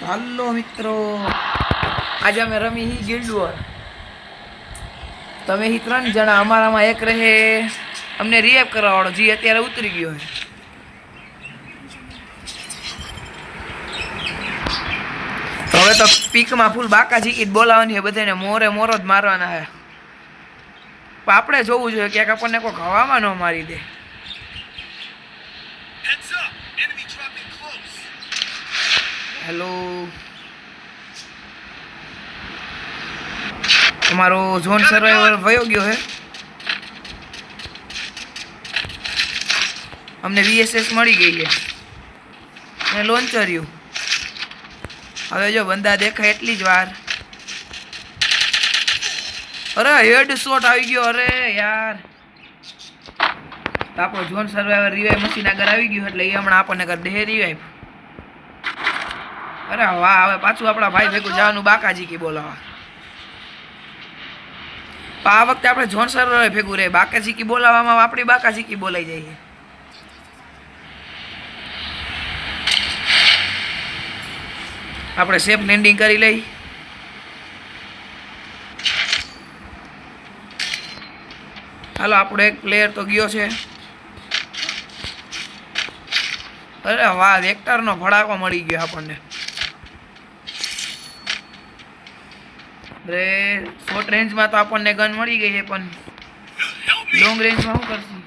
હાલો મિત્રો, આજે અમે રમી હી ગિલ્ડ વોર. તમે હી 3 જણા, અમારામાં એક રહે અમને રિએપ કરવા વાળો, જે અત્યારે ઉતરી ગયો છે. તો હવે તો પીકમાં ફૂલ બાકાજી કીટ બોલાવવાની છે બધાને, મોરે મોરો જ મારવાના છે. પણ આપણે જોવું જોઈએ ક્યાંક આપણને કોઈ હવામાં ન મારી દે. હેલો, અમારો ઝોન સર્વાઈવર વયો ગયો છે. અમને વીએસએસ મળી ગઈ છે અને લોન્ચર્યું. હવે જો બંદા દેખાય એટલી જ વાર. અરે હેડ શોટ આવી ગયો. અરે યાર, તો આપણો ઝોન સર્વાઈવર રિવાઈવ મશીન આગળ આવી ગયું એટલે એ હમણાં આપણને કર દે રિવાઈવ. અરે વાહ, હવે પાછું આપણા ભાઈ ભેગું જવાનું બાકાજી કી બોલાવા. આ વખતે આપણે ઝોન સર્વાઈવર ભેગું રહે, બાકાજી કી બોલાવવામાં આપણી બાકાજી કી બોલાઈ જાય. આપણે સેફ લેન્ડિંગ કરી લઈ. હાલો, આપણો એક પ્લેયર તો ગયો છે. અરે વાહ, વેક્ટરનો ભડાકો મળી ગયો આપણને. અરે શોર્ટ રેન્જમાં તો આપણને ગન મળી ગઈ છે, પણ લોંગ રેન્જમાં શું કરશું?